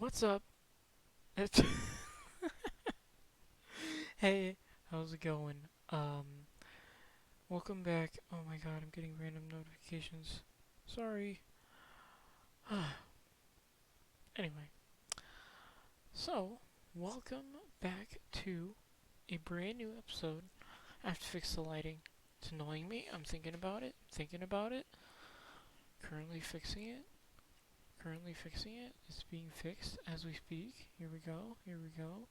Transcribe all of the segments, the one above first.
What's up? It's Hey, how's it going? Welcome back. Oh my god, I'm getting random notifications. Sorry. Anyway, so welcome back to a brand new episode. I have to fix the lighting. It's annoying me. I'm thinking about it. Thinking about it. Currently fixing it. Currently fixing it. It's being fixed as we speak. Here we go. Here we go.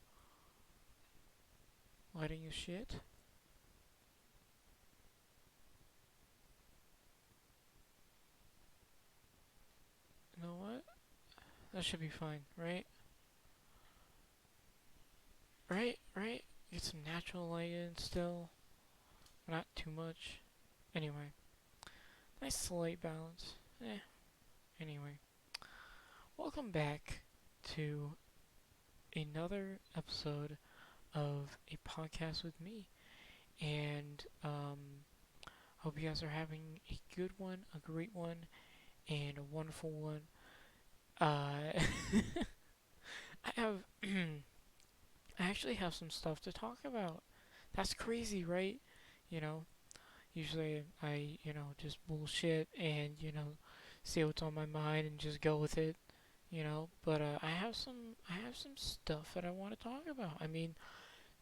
Lighting is shit. You know what? That should be fine, right? Right? Get some natural light in still. Not too much. Anyway, nice slight balance. Anyway, welcome back to another episode of a podcast with me. And hope you guys are having a good one, a great one, and a wonderful one. I have, I actually have some stuff to talk about. That's crazy, right? You know, usually just bullshit and, say what's on my mind and just go with it, But I have some stuff that I want to talk about. I mean,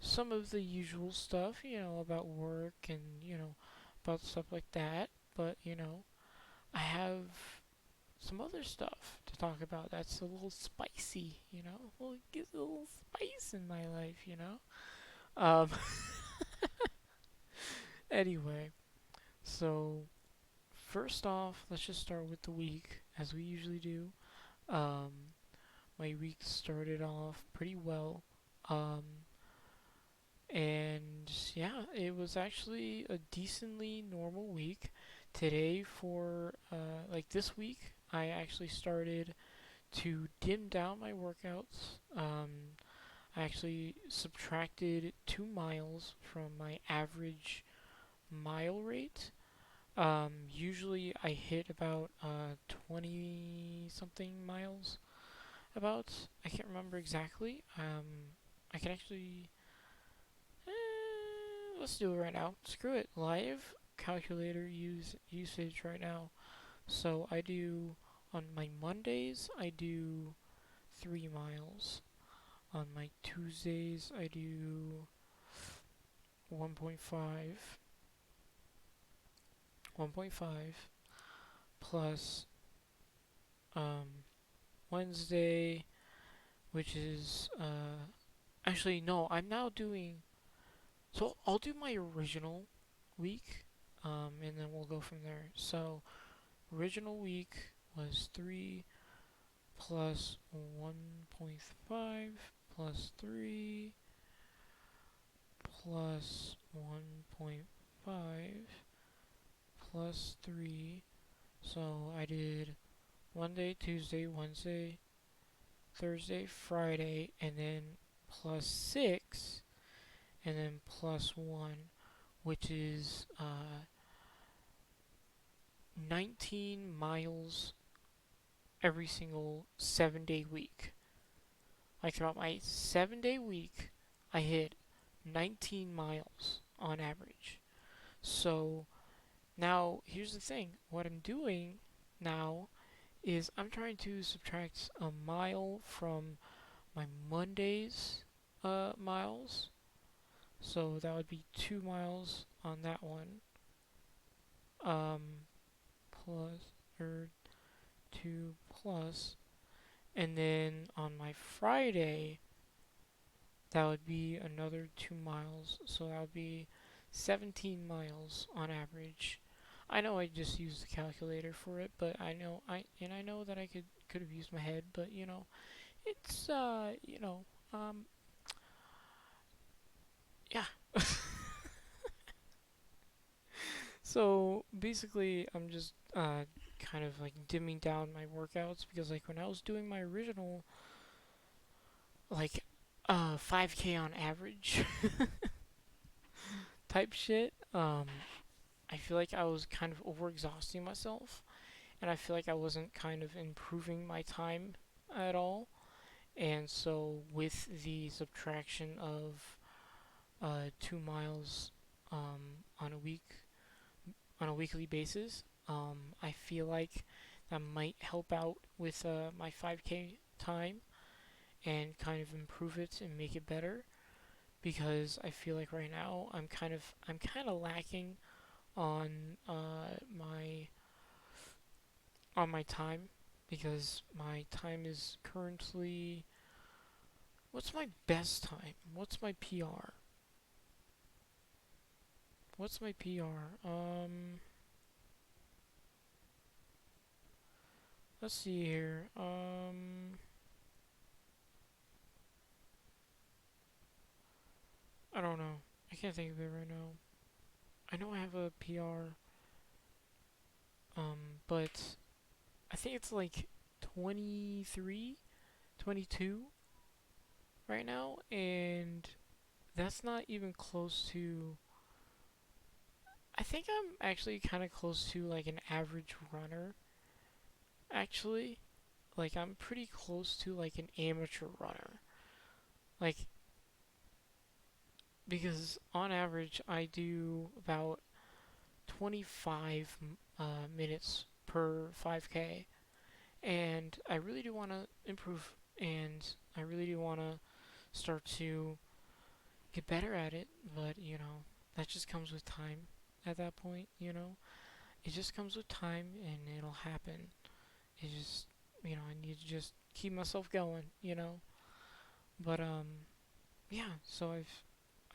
some of the usual stuff, about work and, about stuff like that. But, I have some other stuff to talk about that's a little spicy, Well, it gives a little spice in my life. Um, anyway, so first off, let's just start with the week, as we usually do. Um, my week started off pretty well. Um, and yeah, it was actually a decently normal week. Today, for like this week, I actually started to dim down my workouts. I actually subtracted 2 miles from my average mile rate. Usually I hit about 20 something miles. About, I can't remember exactly. I can actually. Let's do it right now. Screw it. Live calculator usage right now. So I do on my Mondays. I do 3 miles. On my Tuesdays I do 1.5. 1.5 plus um, Wednesday, which is actually no. I'm now doing. So I'll do my original week, and then we'll go from there. So original week was 3 plus 1.5 plus 3 plus 1.5 plus 3. So I did Monday, Tuesday, Wednesday, Thursday, Friday, and then plus 6, and then plus 1, which is 19 miles every single 7-day week. Like throughout my 7-day week, I hit 19 miles on average. So now here's the thing. What I'm doing now is I'm trying to subtract a mile from my Monday's miles. So that would be 2 miles on that one. Um, plus or 2 plus, and then on my Friday that would be another 2 miles. So that would be 17 miles on average. I know I just used the calculator for it, but I know that I could have used my head, but it's yeah. So basically, I'm just kind of like dimming down my workouts because like when I was doing my original like 5K on average type shit, I feel like I was kind of overexhausting myself, and I feel like I wasn't kind of improving my time at all. And so with the subtraction of 2 miles on a weekly basis, I feel like that might help out with my 5K time and kind of improve it and make it better, because I feel like right now I'm kind of lacking on my time, because my time is currently, what's my best time? What's my PR? What's my PR? Let's see here. I don't know. I can't think of it right now. I know I have a PR, but I think it's like 23, 22 right now, and that's not even close to. I think I'm actually kind of close to like an average runner, actually. Like, I'm pretty close to like an amateur runner. Like, because on average, I do about 25 minutes per 5K, and I really do want to improve, and I really do want to start to get better at it, but that just comes with time at that point. It just comes with time and it'll happen. It just, I need to just keep myself going. But, yeah, so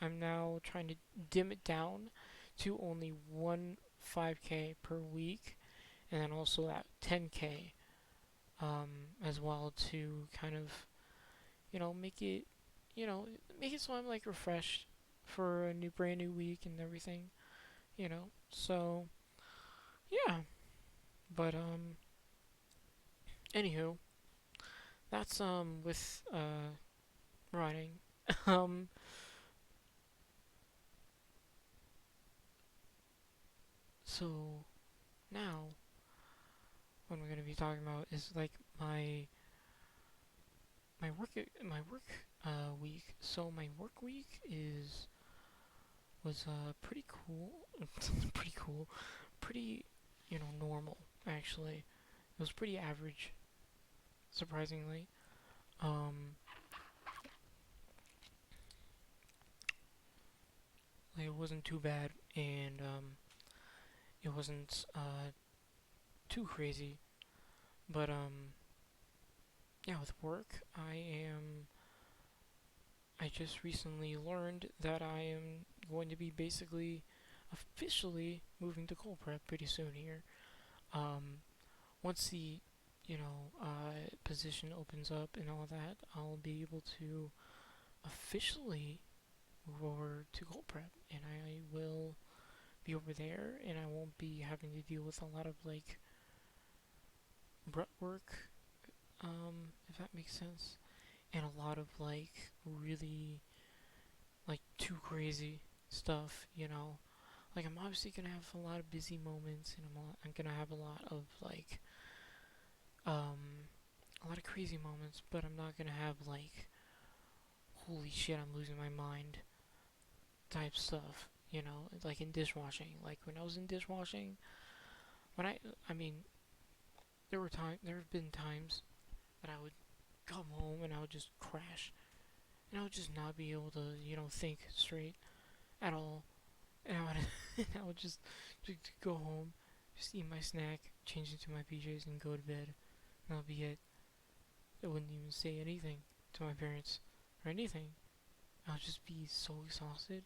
I'm now trying to dim it down to only one 5K per week, and then also that 10K as well, to kind of you know make it you know make it so I'm like refreshed for a brand new week and everything. So yeah, but anywho, that's with running. um so now what we're gonna be talking about is like my work week. So my work week is was pretty cool. Pretty cool. Pretty normal, actually. It was pretty average, surprisingly. Um, like, it wasn't too bad, and it wasn't too crazy. But yeah, with work, I just recently learned that I am going to be basically officially moving to cold prep pretty soon here. Um, Once the position opens up and all that, I'll be able to officially move over to cold prep, and I will be over there, and I won't be having to deal with a lot of like rut work, if that makes sense, and a lot of like really like too crazy stuff. Like, I'm obviously gonna have a lot of busy moments, and I'm gonna have a lot of like a lot of crazy moments, but I'm not gonna have like holy shit, I'm losing my mind type stuff. Like in dishwashing. Like when I was in dishwashing, when I mean, there have been times that I would come home and I would just crash, and I would just not be able to, think straight at all, and I would just go home, just eat my snack, change into my PJs, and go to bed, and that'll be it. I wouldn't even say anything to my parents or anything. I'll just be so exhausted.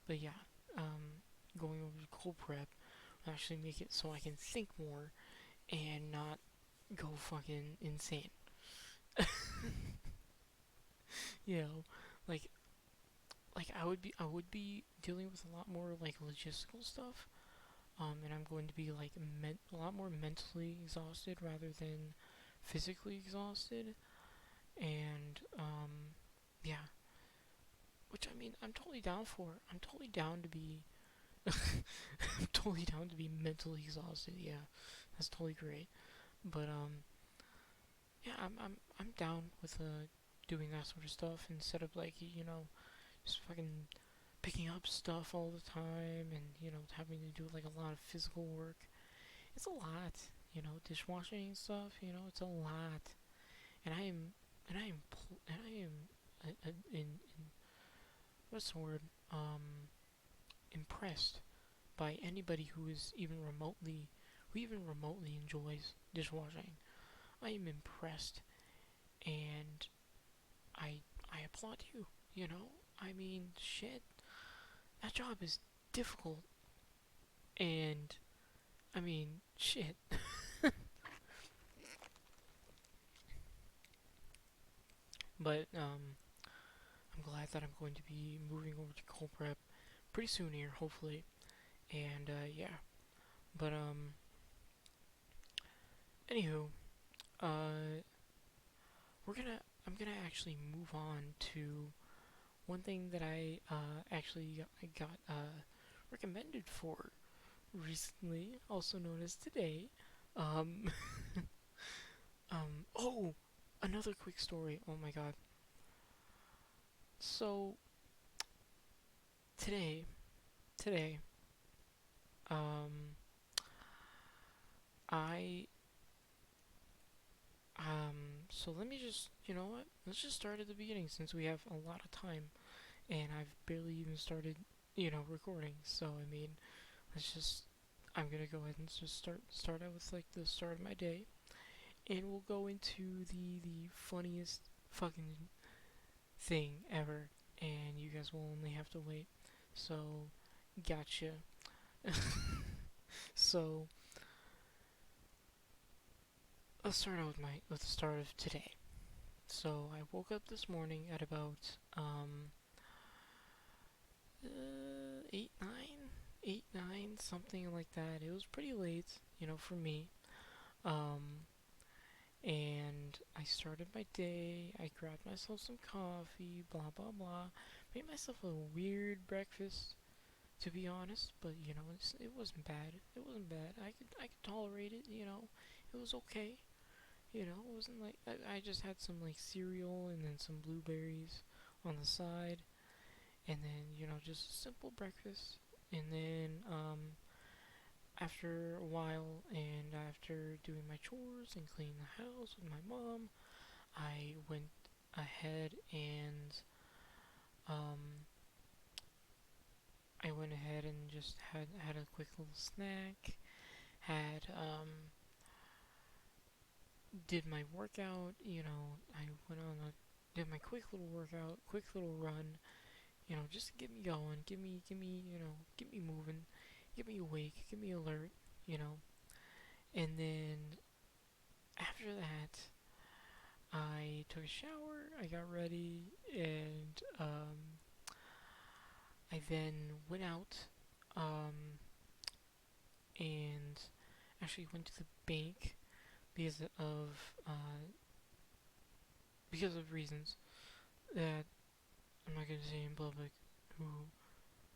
But yeah, going over to cold prep will actually make it so I can think more and not go fucking insane. you know, like I would be dealing with a lot more like logistical stuff. And I'm going to be like a lot more mentally exhausted rather than physically exhausted. And yeah, which I mean, I'm totally down for. I'm totally down to be. I'm totally down to be mentally exhausted. Yeah, that's totally great. But yeah, I'm down with doing that sort of stuff instead of like just fucking picking up stuff all the time and having to do like a lot of physical work. It's a lot, dishwashing and stuff. It's a lot, and I am in what's the word impressed by anybody who even remotely enjoys dishwashing. I am impressed, and I I applaud you. I mean, shit, that job is difficult, and I mean, shit. But I'm glad that I'm going to be moving over to cold prep pretty soon here, hopefully. And yeah, but anywho, uh, we're gonna I'm gonna actually move on to one thing that I got recommended for recently, also known as today. Um, oh, another quick story. Oh my god. So today, today, um, I so let me just, you know what? Let's just start at the beginning since we have a lot of time and I've barely even started, recording. So I mean, let's just I'm gonna go ahead and just start out with like the start of my day, and we'll go into the funniest fucking thing ever, and you guys will only have to wait. So, gotcha. So let's start out with the start of today. So I woke up this morning at about 8 9 something like that. It was pretty late, for me. Um, and I started my day. I grabbed myself some coffee, blah blah blah. Made myself a weird breakfast, to be honest, but it wasn't bad. It wasn't bad. I could tolerate it. It was okay. It wasn't like I just had some like cereal and then some blueberries on the side, and then just a simple breakfast. And then after a while, and after doing my chores and cleaning the house with my mom, I went ahead and um, just had a quick little snack. Had did my workout. I went on a did my quick little workout, quick little run. Just to get me going, get me moving, get me awake, get me alert. You know, and then after that, I took a shower. I got ready, and I then went out um, and actually went to the bank because of uh, because of reasons that I'm not gonna say in public. Who,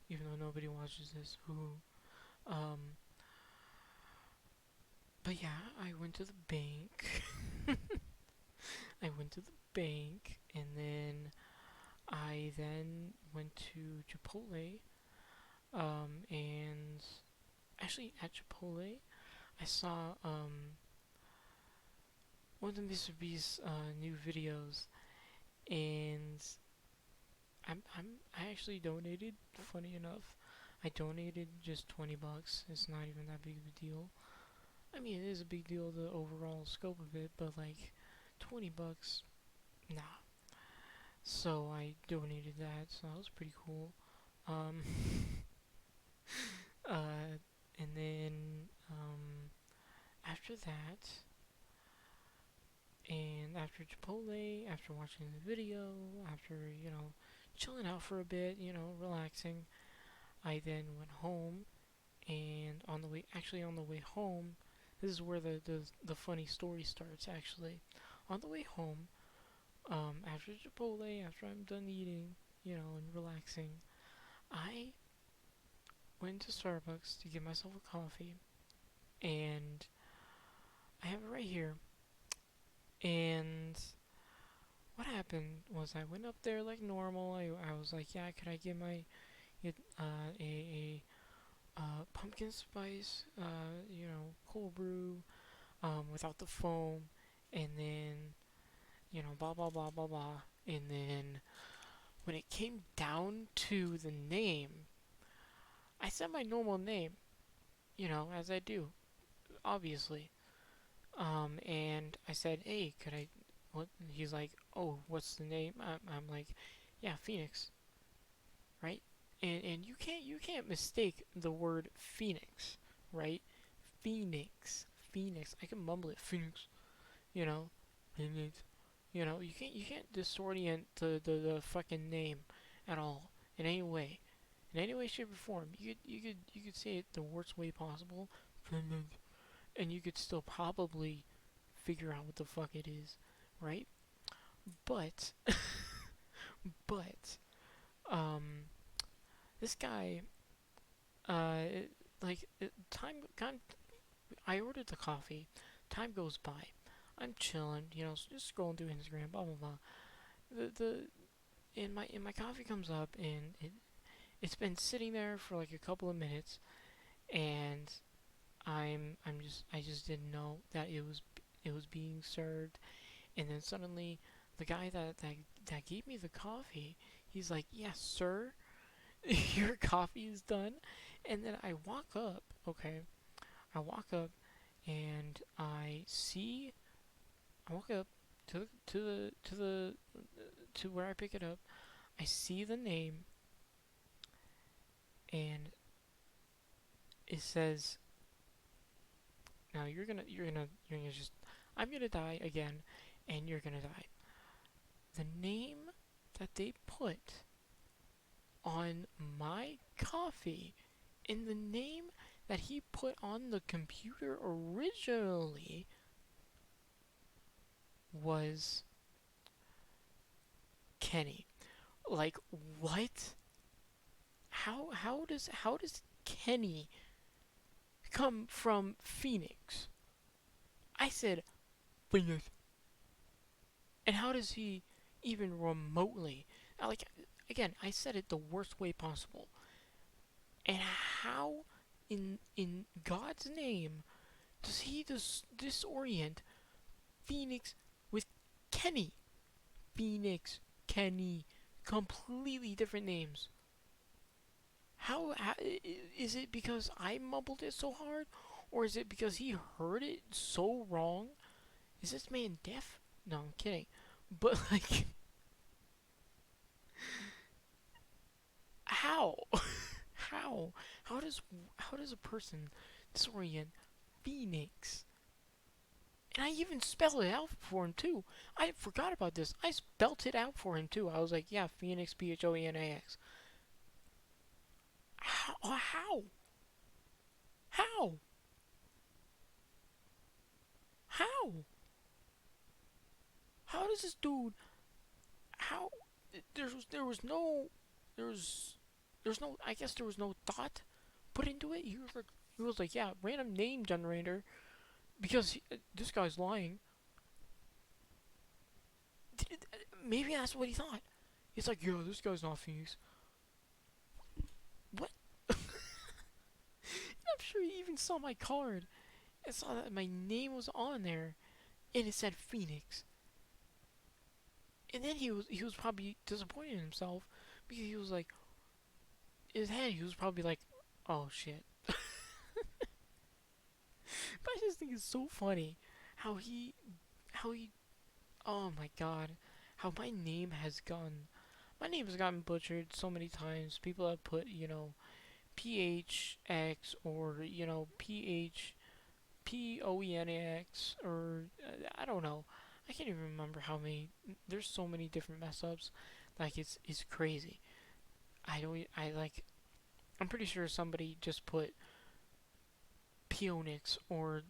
even though nobody watches this, who, um, but yeah, I went to the bank. I went to the bank, and then I then went to Chipotle. And actually at Chipotle, I saw one of Mr. Beast's new videos, and I actually donated. Funny enough, I donated just $20. It's not even that big of a deal. I mean, it is a big deal the overall scope of it, but like $20, nah. So I donated that. So that was pretty cool. Um, and then after that, and after Chipotle, after watching the video, after chilling out for a bit, relaxing, I then went home. And on the way home, this is where the funny story starts. Actually, on the way home, after Chipotle, after I'm done eating, and relaxing, I went to Starbucks to get myself a coffee, and I have it right here. And what happened was I went up there like normal. I was like, yeah, could I get my a pumpkin spice, cold brew, without the foam, and then blah blah blah blah blah, and then when it came down to the name, I said my normal name, as I do, obviously. And I said, hey, could I? What? He's like, oh, what's the name? I'm like, yeah, Phoenix, right? And you can't mistake the word Phoenix, right? Phoenix, Phoenix. I can mumble it, Phoenix. You know, Phoenix. You can't disorient the fucking name at all in any way, shape, or form. You could say it the worst way possible, and you could still probably figure out what the fuck it is, right? But but um, this guy, time kind. I ordered the coffee. Time goes by. I'm chilling, just scrolling through Instagram, blah blah blah. The my coffee comes up and it's been sitting there for like a couple of minutes, and I just didn't know that it was being served. And then suddenly the guy that gave me the coffee, he's like, yes sir, your coffee is done. And then okay, I walk up and I walk up to where I pick it up. I see the name, and it says, now you're gonna just, I'm gonna die again, and you're gonna die. The name that they put on my coffee and the name that he put on the computer originally was Kenny. Like, what? How does Kenny come from Phoenix? I said Phoenix. And how does he even remotely, like, again, I said it the worst way possible. And how in God's name does he disorient Phoenix with Kenny? Phoenix, Kenny, completely different names. How is it because I mumbled it so hard, or is it because he heard it so wrong? Is this man deaf? No, I'm kidding. But like, how? how? How does a person disorient Phoenix? And I even spelled it out for him too. I forgot about this. I spelt it out for him too. I was like, yeah, Phoenix, Phoenix. How? How? How? How? How does this dude? How? There was no there was there's no, I guess there was no thought put into it. He was like, yeah, random name generator, because this guy's lying. Maybe that's what he thought. He's like, yeah, this guy's not Phoenix. What? I'm sure he even saw my card and saw that my name was on there and it said Phoenix. And then he was probably disappointed in himself, because he was like, in his head he was probably like, oh shit. But I just think it's so funny how he oh my god, how my name has gotten butchered so many times. People have put, PHX, or, PHPOENX, or I don't know. I can't even remember how many. There's so many different mess ups. Like, it's crazy. I don't. I like. I'm pretty sure somebody just put Pionix, or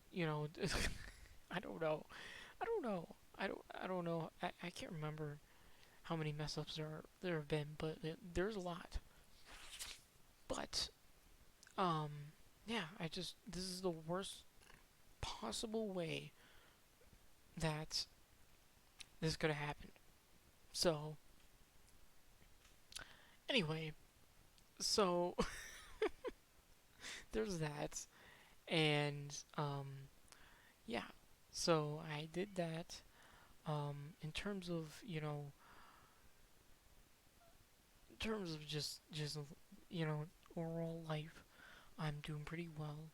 I don't know. I don't know. I don't know. I can't remember how many mess ups there have been, but there's a lot. But um, yeah. This is the worst possible way that this could have happened. So anyway, so there's that, and yeah. So I did that. In terms of in terms of just overall life, I'm doing pretty well.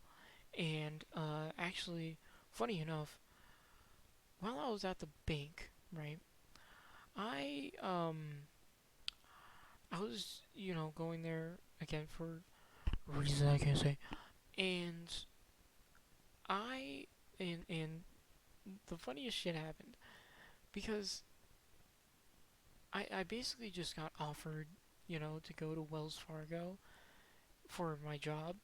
And actually, funny enough, while I was at the bank, right, I I was going there again for reasons I can't say, and I and the funniest shit happened because I basically just got offered to go to Wells Fargo for my job,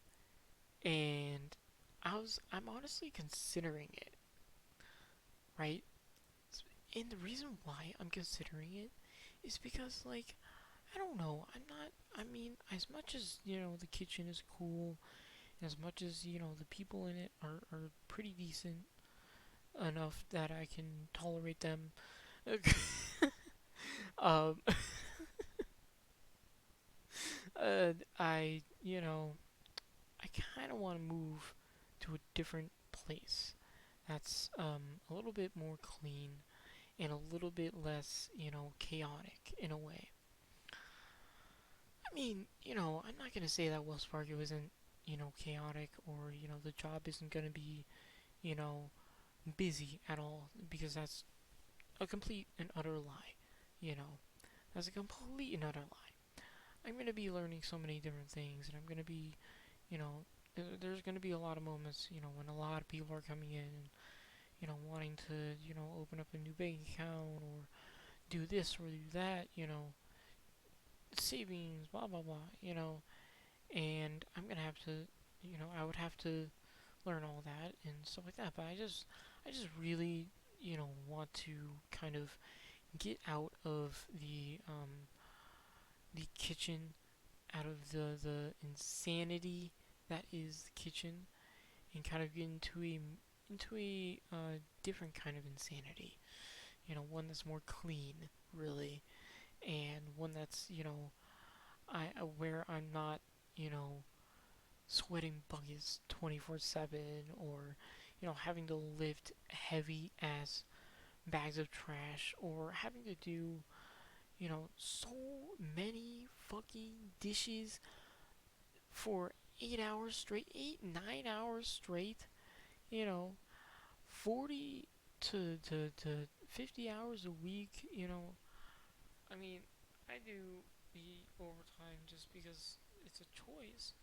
and I'm honestly considering it, right? And the reason why I'm considering it is because, like, I don't know, I'm not. I mean, as much as the kitchen is cool, and as much as the people in it are pretty decent enough that I can tolerate them. um, I I kind of want to move to a different place that's a little bit more clean and a little bit less chaotic in a way. I mean, I'm not gonna say that Wells Fargo isn't chaotic, or the job isn't gonna be you know busy at all, because that's a complete and utter lie. You know, that's a complete and utter lie. I'm gonna be learning so many different things, and I'm gonna be, there's gonna be a lot of moments, when a lot of people are coming in and wanting to, open up a new bank account or do this or do that, savings, blah blah blah, and I'm gonna have to, I would have to learn all that and stuff like that. But I just really, want to kind of get out of the kitchen, out of the insanity that is the kitchen, and kind of get into a different kind of insanity. One that's more clean, really, and one that's I where I'm not you know sweating buckets 24/7, or having to lift heavy ass bags of trash, or having to do so many fucking dishes for 8 hours straight, 8 9 hours straight, you know 40 to 50 hours a week. I mean, I do the overtime just because it's a choice,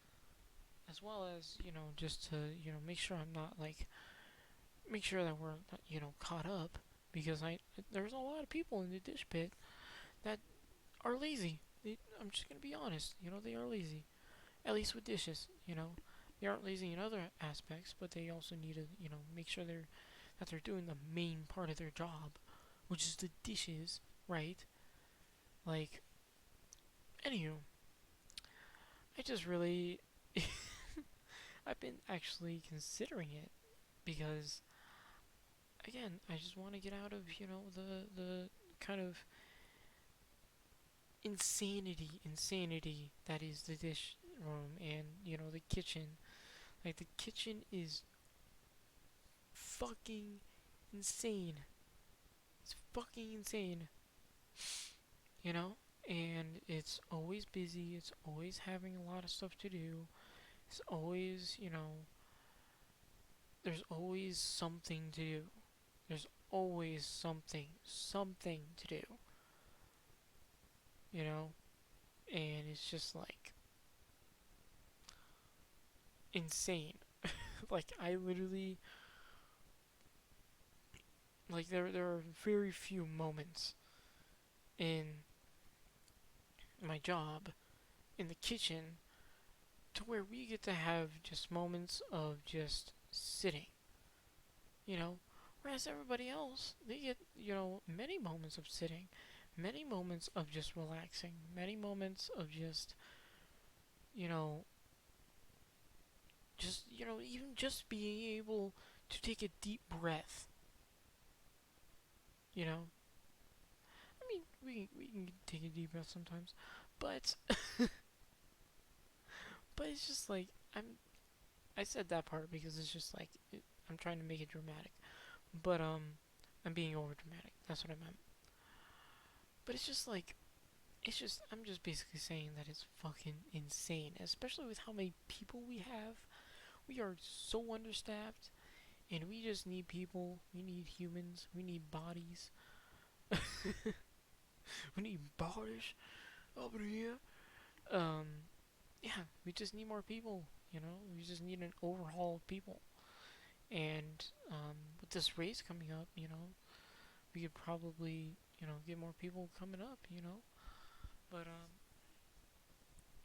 as well as just to make sure I'm not like make sure that we're not, caught up, because I there's a lot of people in the dish pit that are lazy. I'm just gonna be honest. They are lazy, at least with dishes. They aren't lazy in other aspects, but they also need to make sure they're doing the main part of their job, which is the dishes, right? Like, anywho, I just really I've been actually considering it, because again, I just want to get out of the kind of insanity that is the dish room, and the kitchen. Like, the kitchen is fucking insane. It's fucking insane, you know? And it's always busy, it's always having a lot of stuff to do. It's always, there's always something to do. There's always something to do, you know? And it's just like insane. Like, I literally, like, there are very few moments in my job in the kitchen to where we get to have just moments of just sitting, you know? Whereas everybody else, they get, many moments of sitting, many moments of just relaxing, many moments of just, you know, even just being able to take a deep breath, you know? we can take a deep breath sometimes, but but it's just like I said that part because it's just like I'm trying to make it dramatic, but I'm being over dramatic. That's what I meant. But it's just like I'm just basically saying that it's fucking insane, especially with how many people we have. We are so understaffed, and we just need people. We need humans. We need bodies. We need bodies up in here. Um, yeah, we just need more people. You know, we just need an overhaul of people. And with this race coming up, we could probably, get more people coming up. But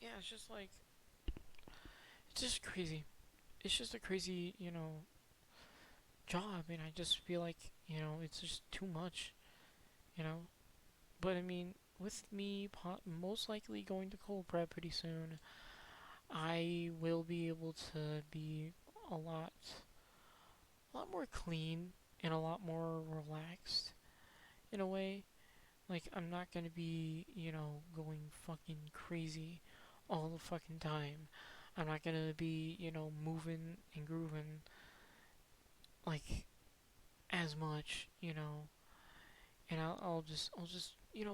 yeah, it's just like it's just crazy. It's just a crazy, job, and I just feel like, it's just too much, you know. But I mean, with me most likely going to cold prep pretty soon, I will be able to be a lot more clean and a lot more relaxed in a way. Like I'm not gonna be, going fucking crazy all the fucking time. I'm not gonna be, moving and grooving like as much, and I'll just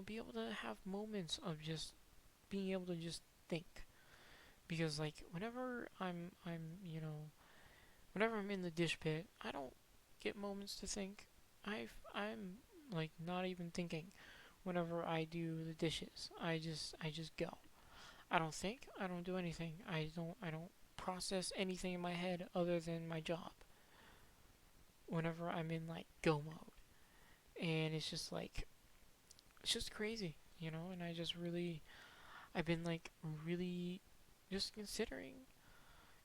be able to have moments of just being able to just think, because like whenever I'm in the dish pit, I don't get moments to think. I'm like not even thinking whenever I do the dishes. I just go. I don't think. I don't do anything. I don't process anything in my head other than my job. Whenever I'm in like go mode, and it's just crazy, And I've been like really just considering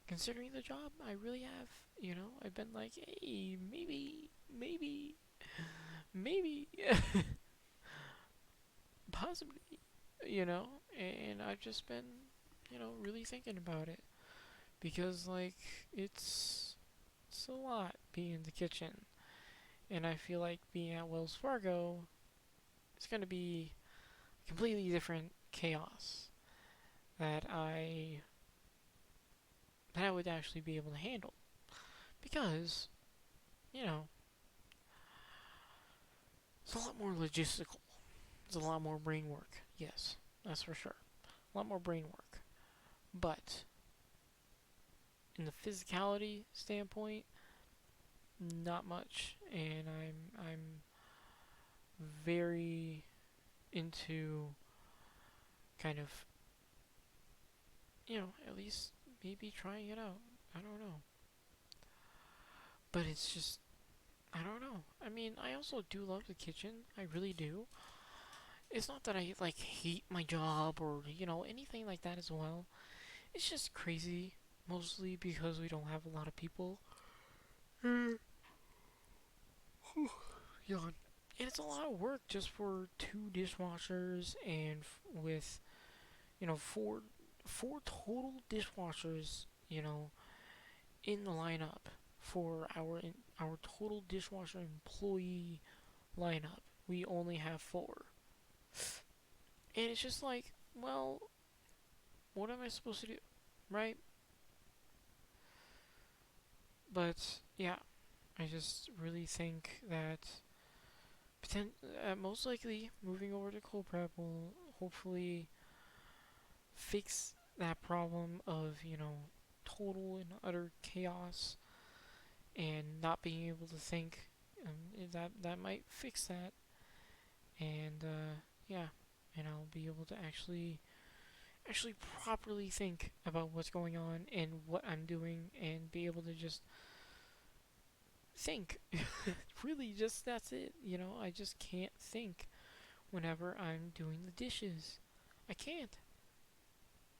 the job. I really have, I've been like, hey, maybe, possibly, and I've just been, really thinking about it, because like it's a lot being in the kitchen, and I feel like being at Wells Fargo, it's gonna be completely different chaos that I would actually be able to handle, because you know it's a lot more logistical. It's a lot more brain work. Yes, that's for sure. A lot more brain work. But in the physicality standpoint, not much. And I'm very into kind of at least maybe trying it out. I don't know. But it's just I don't know. I mean, I also do love the kitchen. I really do. It's not that I like hate my job or anything like that as well. It's just crazy, mostly because we don't have a lot of people. Yawn. And it's a lot of work just for two dishwashers, and with four total dishwashers, in the lineup for our total dishwasher employee lineup. We only have four, and it's just like, well, what am I supposed to do, right? But yeah, I just really think that most likely moving over to cold prep will hopefully fix that problem of total and utter chaos and not being able to think. That might fix that, and yeah, and I'll be able to actually properly think about what's going on and what I'm doing, and be able to just think. Really, just that's it. I just can't think whenever I'm doing the dishes. I can't.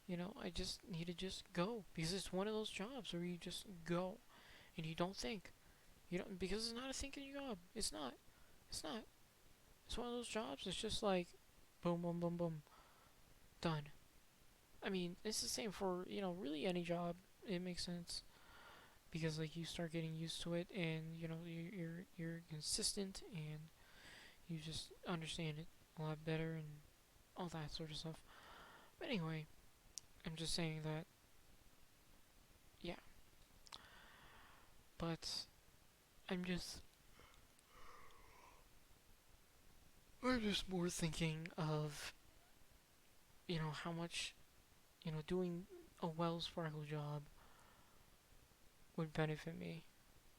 I just need to just go, because it's one of those jobs where you just go and you don't think. You don't, because it's not a thinking job. It's not. It's not. It's one of those jobs. It's just like boom, boom, boom, boom, done. I mean, it's the same for really any job. It makes sense, because like you start getting used to it, and you're consistent, and you just understand it. a lot better and all that sort of stuff. But anyway, I'm just saying that, yeah. But I'm just, I'm just more thinking of, how much, doing a Wells Fargo job would benefit me.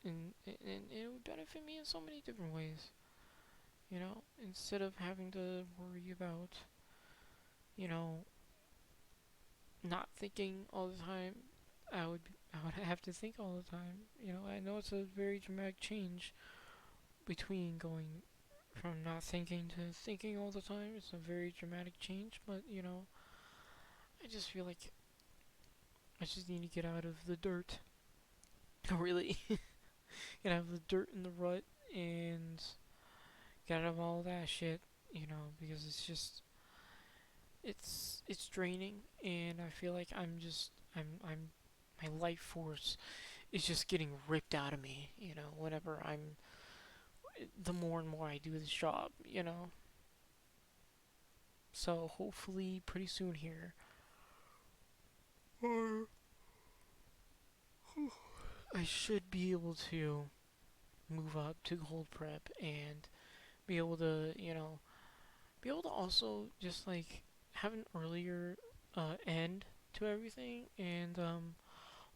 And it would benefit me in so many different ways. Instead of having to worry about, you know, not thinking all the time, I would have to think all the time. I know it's a very dramatic change between going from not thinking to thinking all the time. It's a very dramatic change, but I just feel like I just need to get out of the dirt. Really, get out of the dirt and the rut and get out of all that shit. Because it's draining, and I feel like I'm my life force is just getting ripped out of me. Whenever the more and more I do this job. So hopefully, pretty soon here, I should be able to move up to gold prep and be able to, be able to also just like have an earlier end to everything, and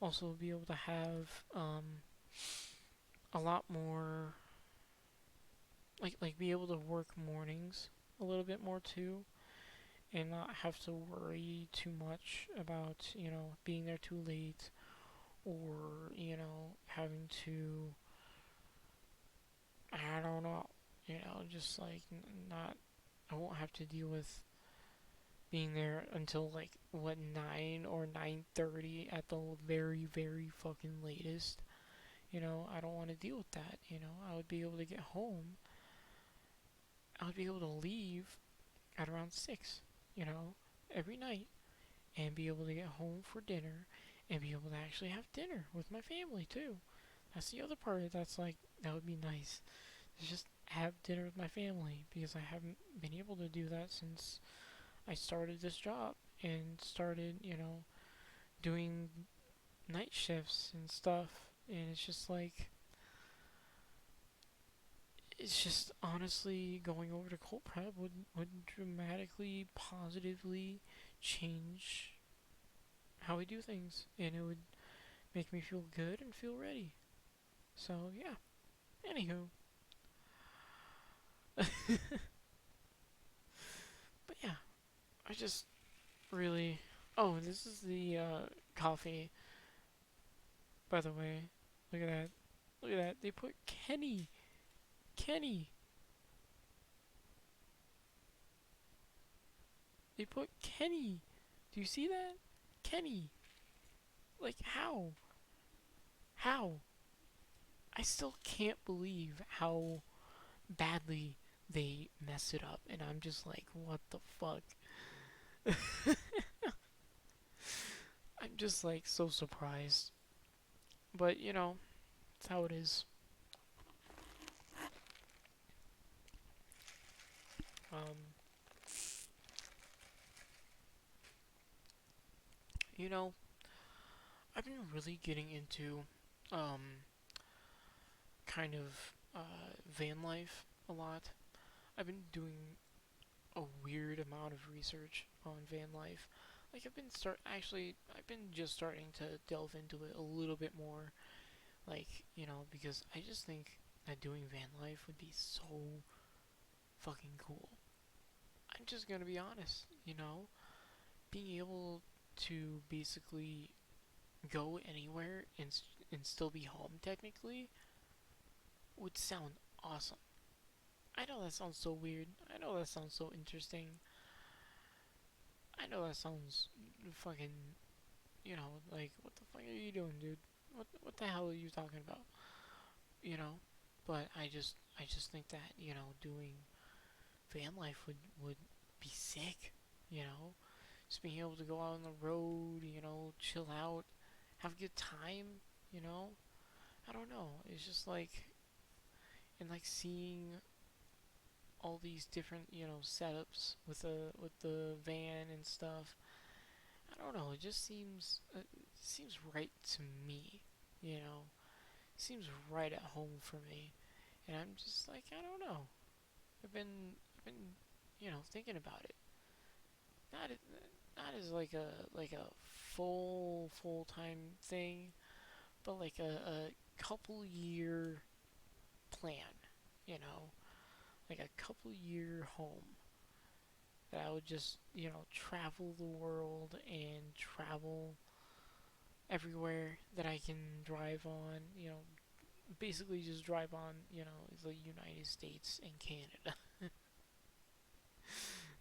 also be able to have a lot more, like be able to work mornings a little bit more too, and not have to worry too much about being there too late, or having to, I don't know, just like not, I won't have to deal with being there until like what, 9 or 9:30 at the very fucking latest. I don't want to deal with that. I would be able to get home. I would be able to leave at around 6, every night, and be able to get home for dinner and be able to actually have dinner with my family too. That's the other part that's like, that would be nice. To just have dinner with my family, because I haven't been able to do that since I started this job and started, doing night shifts and stuff. And it's just like, it's just honestly, going over to cold prep would dramatically, positively change how we do things, and it would make me feel good and feel ready. So yeah. Anywho, but yeah, I just really. Oh, this is the coffee, by the way. Look at that. Look at that. They put Kenny. Kenny. They put Kenny. Do you see that? Kenny. Like, how? How? I still can't believe how badly they mess it up, and I'm just like, what the fuck? I'm just like so surprised. But, it's how it is. Um, you know, I've been really getting into um kind of van life a lot. I've been doing a weird amount of research on van life. Like I've been just starting to delve into it a little bit more. Like, because I just think that doing van life would be so fucking cool. I'm just gonna be honest, being able to basically go anywhere and still be home technically would sound awesome. I know that sounds so weird. I know that sounds so interesting. I know that sounds fucking, like, what the fuck are you doing, dude? What the hell are you talking about? You know? But I just think that, doing van life would be sick, you know? Just being able to go out on the road, chill out, have a good time, you know? I don't know. It's just like, and like seeing all these different setups with the van and stuff. I don't know. It just seems right to me. You know, seems right at home for me, and I'm just like I don't know. I've been thinking about it. Not not as like a full time thing, but like a couple year plan. You know, like a couple year home that I would just travel the world and travel everywhere that I can drive on. Basically just drive on the United States and Canada.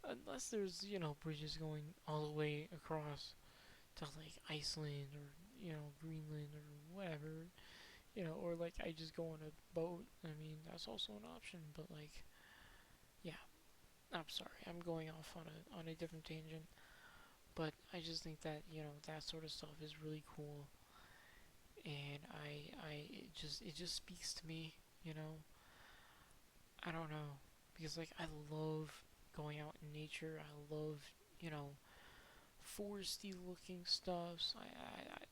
Unless there's bridges going all the way across to like Iceland or Greenland or whatever, or like I just go on a boat. I mean that's also an option, but like yeah, I'm sorry, I'm going off on a different tangent. But I just think that that sort of stuff is really cool, and it just speaks to me. You know, I don't know because like I love going out in nature. I love you know foresty looking stuffs.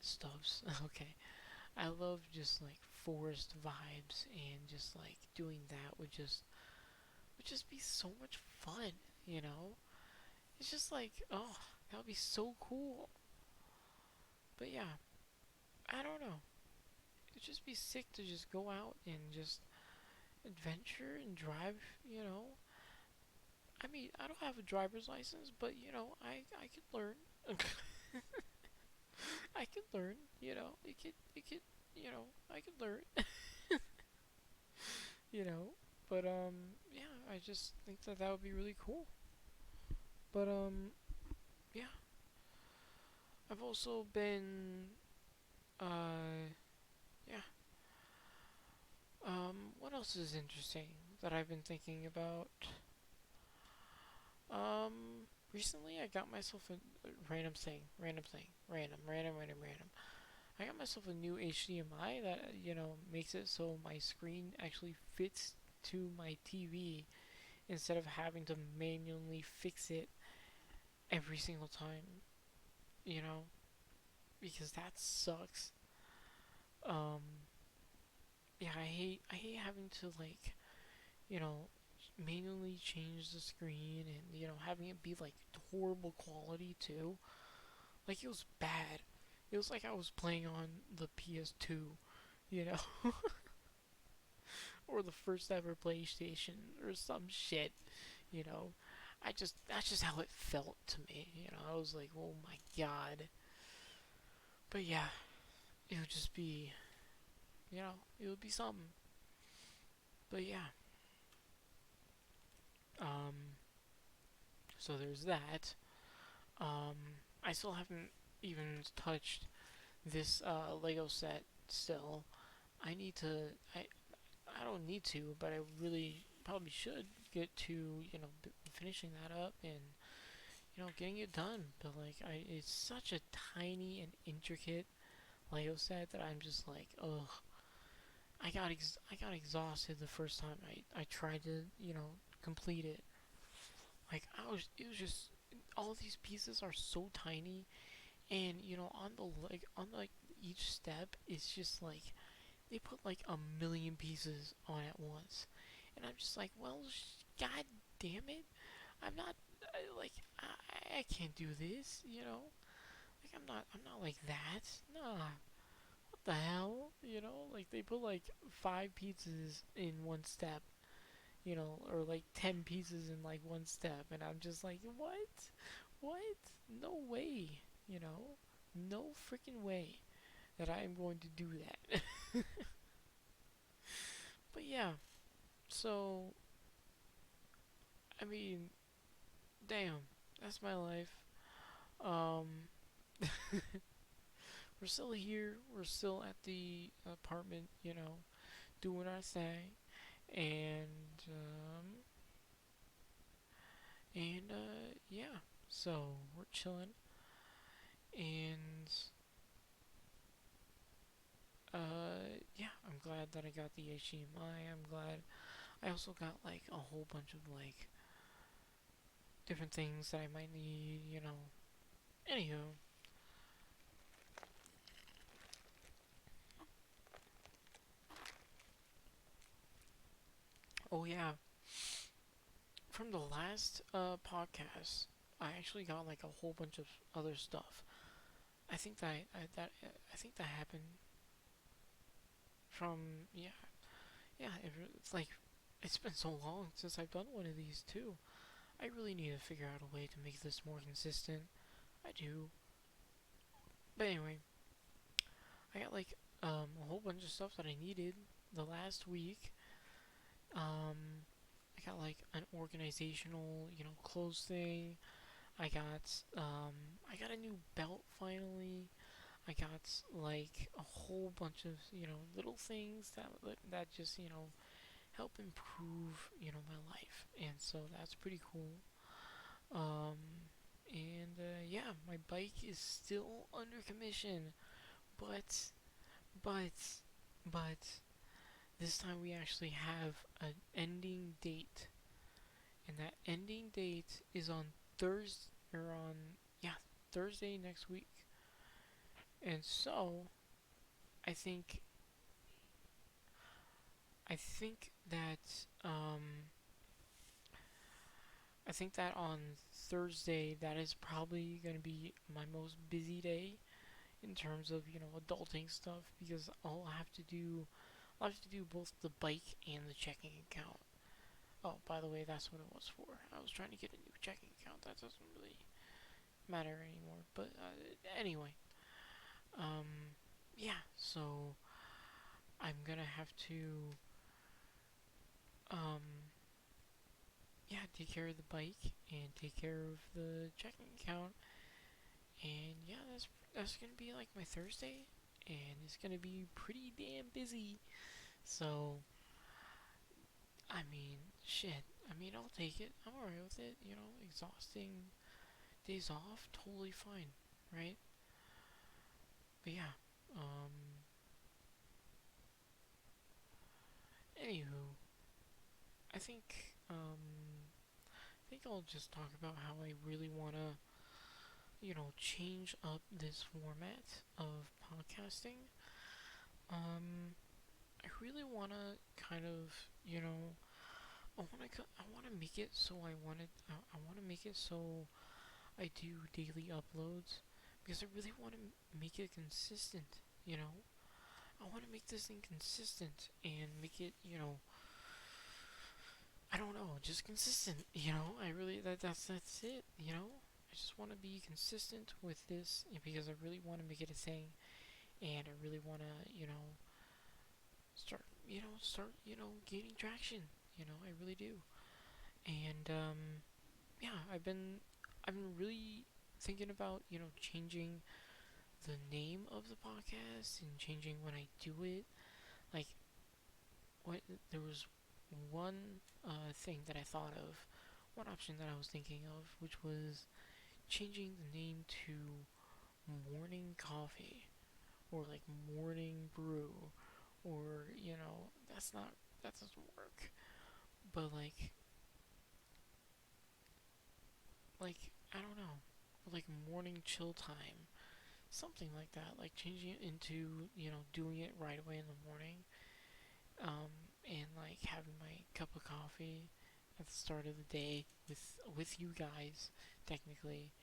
Stuffs. Okay, I love just like forest vibes and just like doing that would just be so much fun. You know, it's just like oh that would be so cool. But yeah, I don't know. It'd just be sick to just go out and just adventure and drive. You know, I mean, I don't have a driver's license, but I could learn. I could learn. It could. I could learn. You know, but yeah, I just think that that would be really cool. But yeah, I've also been yeah. What else is interesting that I've been thinking about? Recently I got myself a random. I got myself a new HDMI that makes it so my screen actually fits to my TV instead of having to manually fix it every single time. You know, because that sucks. Um, yeah, I hate having to like you know manually change the screen and having it be like horrible quality too. Like it was bad. It was like I was playing on the PS2, you know, or the first ever PlayStation or some shit, you know. That's just how it felt to me, I was like, "Oh my god." But yeah, it would just be, it would be something. But yeah. Um so there's that. Um I still haven't even touched this Lego set still. I need to I don't need to, but I really probably should get to finishing that up and getting it done. But like it's such a tiny and intricate Lego set that I'm just like, ugh. I got exhausted the first time I tried to complete it. Like it was just all these pieces are so tiny, and on the leg on like each step it's just like they put like a million pieces on at once, and I'm just like, well, god damn it, I'm not like I can't do this, like I'm not like that, nah. What the hell, like they put like 5 pieces in one step, or like 10 pieces in like one step, and I'm just like, what, no way, no freaking way that I am going to do that. But yeah, so I mean, damn, that's my life. Um, we're still here. We're still at the apartment, doing our thing, and yeah. So we're chilling, and yeah, I'm glad that I got the HDMI. I'm glad I also got like a whole bunch of like different things that I might need, you know. Anywho, oh yeah, from the last podcast, I actually got like a whole bunch of other stuff. I think that happened from it's like it's been so long since I've done one of these too. I really need to figure out a way to make this more consistent. I do, but anyway, I got like a whole bunch of stuff that I needed the last week. I got like an organizational, clothes thing. I got I got a new belt finally. I got like a whole bunch of little things that just help improve my life, and so that's pretty cool. Um, and yeah, my bike is still under commission, but but but this time we actually have an ending date, and that ending date is on Thursday or on yeah Thursday next week. And so I think I think that I think that on Thursday that is probably going to be my most busy day in terms of adulting stuff, because I'll have to do both the bike and the checking account. Oh, by the way, that's what it was for. I was trying to get a new checking account. That doesn't really matter anymore. But anyway, yeah. So I'm gonna have to um, yeah, take care of the bike and take care of the checking account. And yeah, that's gonna be like my Thursday, and it's gonna be pretty damn busy. So I mean, shit. I mean, I'll take it. I'm alright with it. Exhausting days off, totally fine, right? But yeah. Anywho, I think I think I'll just talk about how I really wanna change up this format of podcasting. I really wanna kind of I wanna make it so I wanna make it so I do daily uploads, because I really want to make it consistent. You know, I want to make this thing consistent and make it, I don't know, just consistent. I really that's it. I just want to be consistent with this, because I really want to make it a thing, and I really want to, start gaining traction. I really do, and yeah, I've been really thinking about changing the name of the podcast and changing when I do it. Like, what there was one thing that I thought of, one option that I was thinking of, which was changing the name to morning coffee, or like morning brew, or that doesn't work. But like I don't know, like morning chill time, something like that. Like changing it into doing it right away in the morning, and like having my cup of coffee at the start of the day with you guys, technically,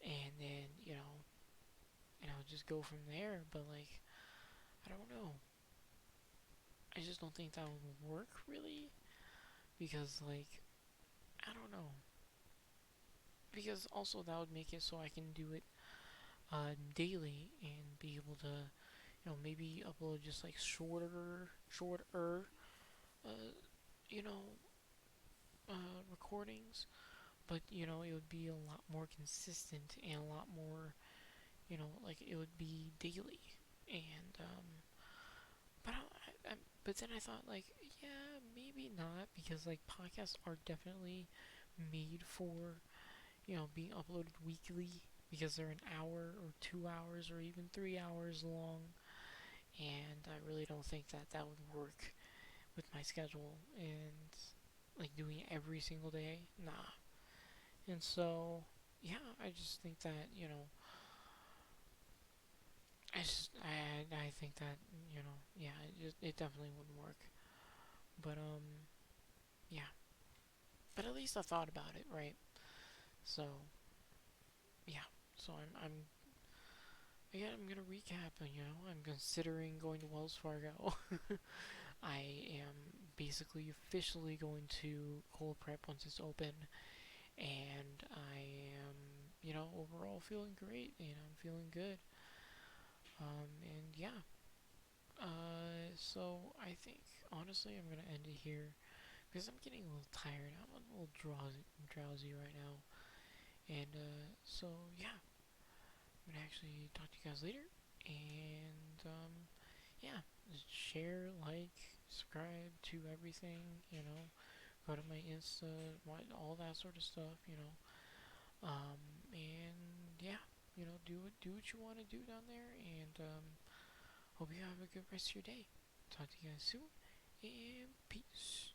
and then just go from there. But like I don't know, I just don't think that would work really, because like I don't know, because also that would make it so I can do it daily and be able to maybe upload just like shorter uh, you know recordings, but it would be a lot more consistent and a lot more, like it would be daily. And but but then I thought, like, yeah, maybe not, because like podcasts are definitely made for being uploaded weekly, because they're an hour or 2 hours or even 3 hours long, and I really don't think that that would work with my schedule and like doing it every single day. Nah. And so, yeah, I just think that, I think that, yeah, it definitely wouldn't work. But yeah. But at least I thought about it, right? So, yeah. So I'm gonna recap. I'm considering going to Wells Fargo. I am basically officially going to cold prep once it's open, and I am, overall feeling great. I'm feeling good. And yeah. So I think honestly I'm gonna end it here because I'm getting a little tired. I'm a little drowsy right now, and so yeah, I'm gonna actually talk to you guys later, and yeah, just share, like, subscribe to everything. Go to my Insta, all that sort of stuff. And yeah, do what you want to do down there, and hope you have a good rest of your day. Talk to you guys soon, and peace.